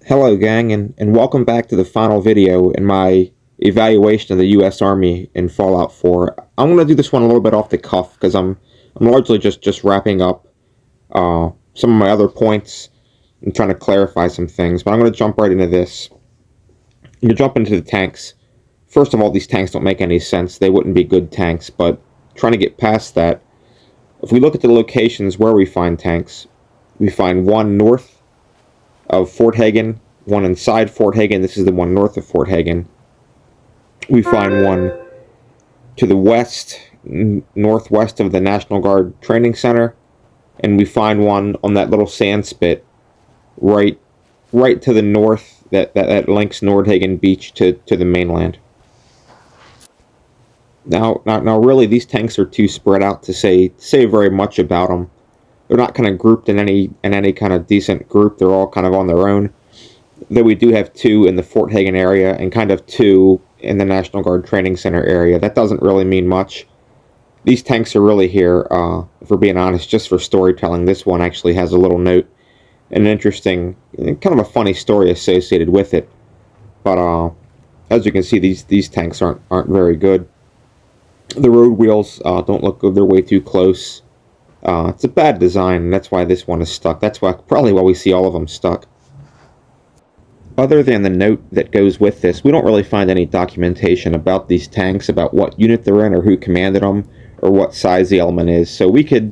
Hello gang, and welcome back to the final video in my evaluation of the US Army in Fallout 4. I'm going to do this one a little bit off the cuff because I'm largely just wrapping up some of my other points and trying to clarify some things, but I'm going to jump right into this. You jump into the tanks. First of all, these tanks don't make any sense. They wouldn't be good tanks, but trying to get past that, if we look at the locations where we find tanks, we find one north of Fort Hagen, one inside Fort Hagen. This is the one north of Fort Hagen. We find one to the west, northwest of the National Guard Training Center, and we find one on that little sand spit right to the north that links Nordhagen Beach to the mainland. Now, really, these tanks are too spread out to say very much about them. They're not kind of grouped in any kind of decent group. They're all kind of on their own. Though we do have two in the Fort Hagen area and kind of two in the National Guard Training Center area. That doesn't really mean much. These tanks are really here, if we're being honest, just for storytelling. This one actually has a little note and an interesting, kind of a funny story associated with it. But as you can see, these tanks aren't very good. The road wheels don't look good. They're way too close. It's a bad design, and that's why this one is stuck. That's probably why we see all of them stuck. Other than the note that goes with this, we don't really find any documentation about these tanks, about what unit they're in, or who commanded them, or what size the element is. So we could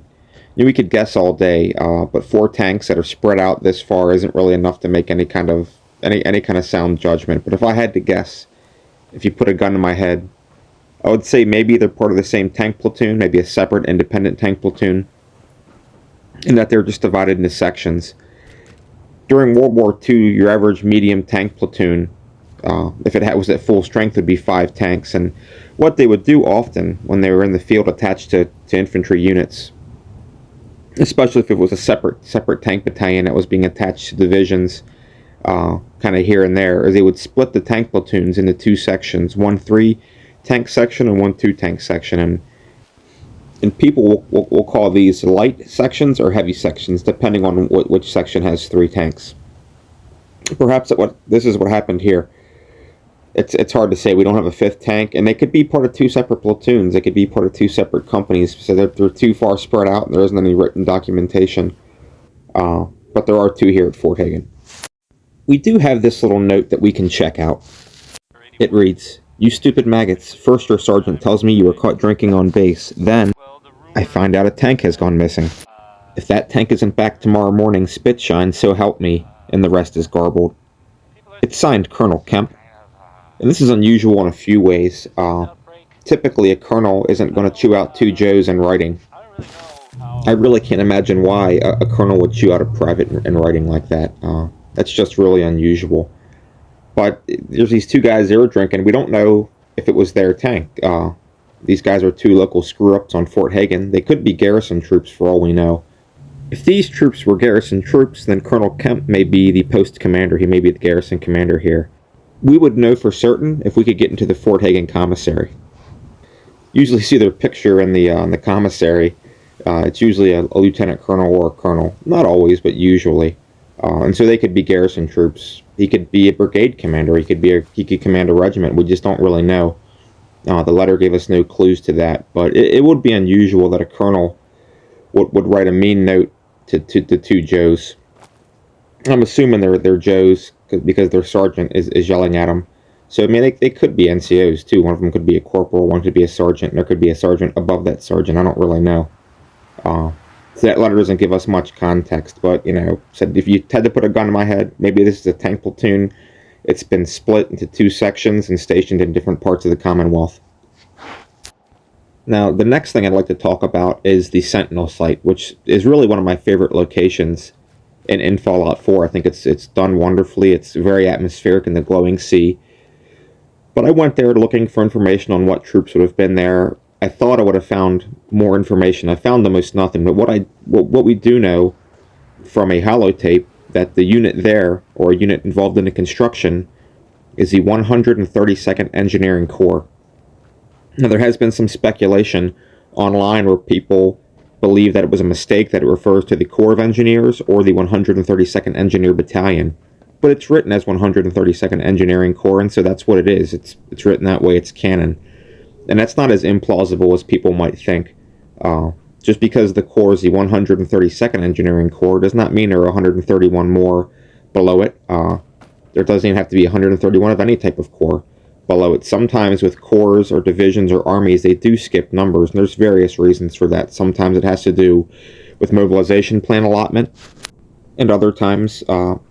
guess all day, but 4 tanks that are spread out this far isn't really enough to make any kind of sound judgment. But if I had to guess, if you put a gun to my head, I would say maybe they're part of the same tank platoon, maybe a separate independent tank platoon, and that they're just divided into sections. During World War II, your average medium tank platoon, if it was at full strength, would be 5 tanks. And what they would do often when they were in the field attached to infantry units, especially if it was a separate tank battalion that was being attached to divisions, kind of here and there, is they would split the tank platoons into 2 sections, one 3 tank section and one 2 tank section, and people will call these light sections or heavy sections, depending on which section has 3 tanks. Perhaps this is what happened here. It's hard to say. We don't have a 5th tank, and they could be part of 2 separate platoons. They could be part of 2 separate companies, so they're too far spread out, and there isn't any written documentation. But there are 2 here at Fort Hagen. We do have this little note that we can check out. It reads, "You stupid maggots. First your sergeant tells me you were caught drinking on base. Then, I find out a tank has gone missing. If that tank isn't back tomorrow morning, spit shine, so help me," and the rest is garbled. It's signed Colonel Kemp. And this is unusual in a few ways. Typically, a colonel isn't going to chew out 2 Joes in writing. I really can't imagine why a colonel would chew out a private in writing like that. That's just really unusual. But there's these 2 guys, they were drinking. We don't know if it was their tank. These guys are 2 local screw-ups on Fort Hagen. They could be garrison troops for all we know. If these troops were garrison troops, then Colonel Kemp may be the post commander. He may be the garrison commander here. We would know for certain if we could get into the Fort Hagen commissary. Usually see their picture in the commissary. It's usually a lieutenant colonel or a colonel. Not always, but usually. And so they could be garrison troops. He could be a brigade commander. He could command a regiment. We just don't really know. The letter gave us no clues to that. But it would be unusual that a colonel would write a mean note to 2 Joes. I'm assuming they're Joes because their sergeant is yelling at them. So I mean, they could be NCOs too. One of them could be a corporal. One could be a sergeant. And there could be a sergeant above that sergeant. I don't really know. So that letter doesn't give us much context, but, said if you had to put a gun to my head, maybe this is a tank platoon. It's been split into 2 sections and stationed in different parts of the Commonwealth. Now, the next thing I'd like to talk about is the Sentinel site, which is really one of my favorite locations in Fallout 4. I think it's done wonderfully. It's very atmospheric in the glowing sea. But I went there looking for information on what troops would have been there. I thought I would have found more information. I found almost nothing. But what we do know from a holotape, that the unit there, or a unit involved in the construction, is the 132nd Engineering Corps. Now, there has been some speculation online where people believe that it was a mistake, that it refers to the Corps of Engineers or the 132nd Engineer Battalion. but it's written as 132nd Engineering Corps, and so that's what it is. It's written that way. It's canon, and that's not as implausible as people might think. Just because the Corps is the 132nd Engineering Corps does not mean there are 131 more below it. There doesn't even have to be 131 of any type of corps below it. Sometimes with corps or divisions or armies, they do skip numbers, and there's various reasons for that. Sometimes it has to do with mobilization plan allotment, and other times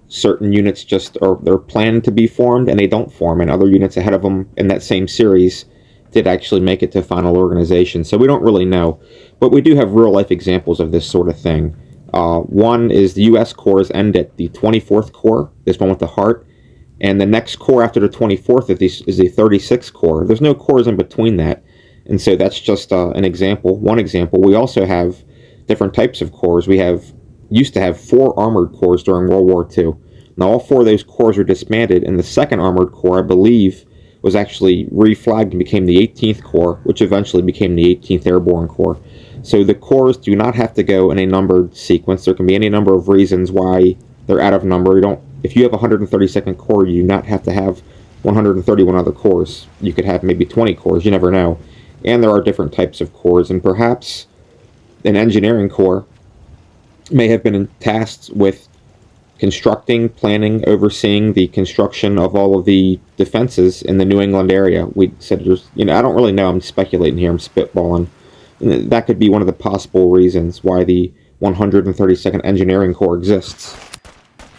certain units just they're planned to be formed and they don't form, and other units ahead of them in that same series did actually make it to final organization. So we don't really know, but we do have real life examples of this sort of thing. One is the U.S. Corps end at the 24th Corps, this one with the heart, and the next corps after the 24th is the 36th Corps. There's no corps in between that, and so that's just an example. One example. We also have different types of corps. We used to have 4 armored corps during World War II. Now all 4 of those corps were disbanded, and the 2nd Armored Corps, I believe, was actually reflagged and became the 18th Corps, which eventually became the 18th Airborne Corps. So the corps do not have to go in a numbered sequence. There can be any number of reasons why they're out of number. If you have 132nd Corps, you do not have to have 131 other corps. You could have maybe 20 corps. You never know. And there are different types of corps, and perhaps an engineering corps may have been tasked with constructing, planning, overseeing the construction of all of the defenses in the New England area. We said there's, I don't really know. I'm speculating here. I'm spitballing. And that could be one of the possible reasons why the 132nd Engineering Corps exists.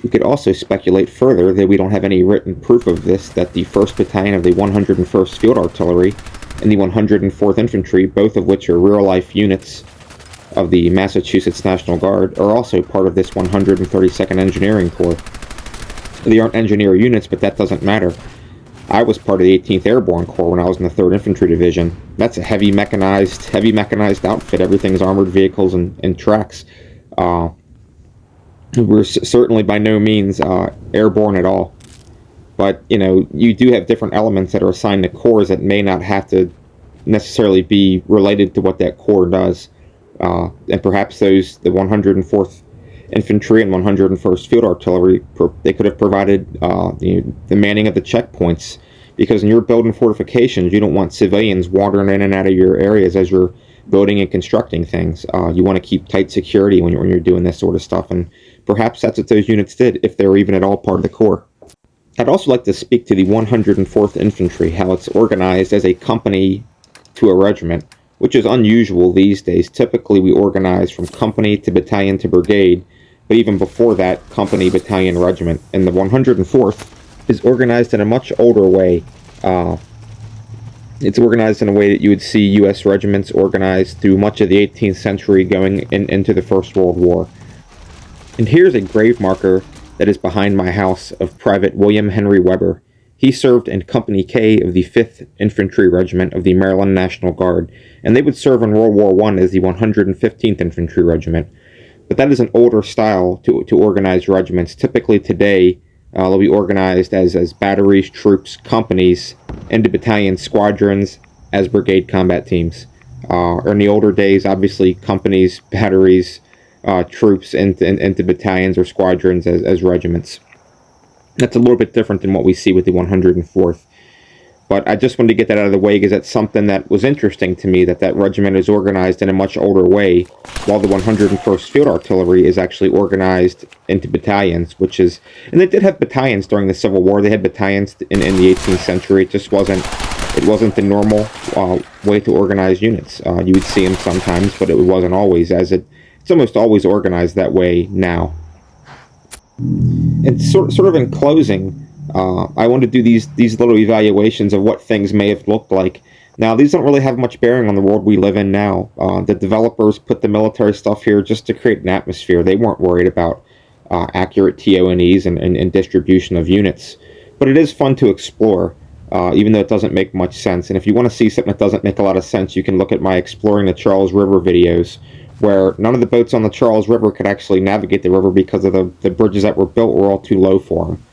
We could also speculate further, that we don't have any written proof of this, that the 1st Battalion of the 101st Field Artillery and the 104th Infantry, both of which are real-life units of the Massachusetts National Guard, are also part of this 132nd Engineering Corps. They aren't engineer units, but that doesn't matter. I was part of the 18th Airborne Corps when I was in the 3rd Infantry Division. That's a heavy mechanized outfit. Everything's armored vehicles and tracks. We're certainly by no means airborne at all. But, you do have different elements that are assigned to corps that may not have to necessarily be related to what that corps does. And perhaps the 104th Infantry and 101st Field Artillery, they could have provided the manning of the checkpoints, because when you're building fortifications, you don't want civilians wandering in and out of your areas as you're building and constructing things. You want to keep tight security when you're doing this sort of stuff, and perhaps that's what those units did, if they were even at all part of the Corps. I'd also like to speak to the 104th Infantry, how it's organized as a company to a regiment, which is unusual these days. Typically, we organize from company to battalion to brigade, but even before that, company, battalion, regiment. And the 104th is organized in a much older way. It's organized in a way that you would see U.S. regiments organized through much of the 18th century going into the First World War. And here's a grave marker that is behind my house of Private William Henry Weber. He served in Company K of the 5th Infantry Regiment of the Maryland National Guard, and they would serve in World War I as the 115th Infantry Regiment. But that is an older style to organize regiments. Typically today, they'll be organized as batteries, troops, companies, into battalions, squadrons, as brigade combat teams. Or in the older days, obviously, companies, batteries, troops into battalions or squadrons as regiments. That's a little bit different than what we see with the 104th. But I just wanted to get that out of the way, because that's something that was interesting to me, that regiment is organized in a much older way, while the 101st Field Artillery is actually organized into battalions, and they did have battalions during the Civil War. They had battalions in the 18th century. It just wasn't the normal way to organize units. You would see them sometimes, but it wasn't always, it's almost always organized that way now. And sort of in closing, I want to do these little evaluations of what things may have looked like. Now, these don't really have much bearing on the world we live in now. The developers put the military stuff here just to create an atmosphere. They weren't worried about accurate TONEs and distribution of units. But it is fun to explore, even though it doesn't make much sense. And if you want to see something that doesn't make a lot of sense, you can look at my Exploring the Charles River videos, where none of the boats on the Charles River could actually navigate the river because of the bridges that were built were all too low for them.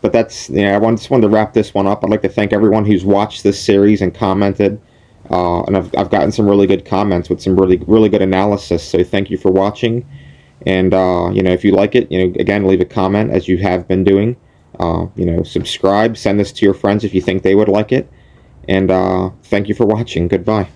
But that's, I just wanted to wrap this one up. I'd like to thank everyone who's watched this series and commented. And I've gotten some really good comments with some really good analysis. So thank you for watching. And if you like it, again, leave a comment as you have been doing. Subscribe, send this to your friends if you think they would like it. And thank you for watching. Goodbye.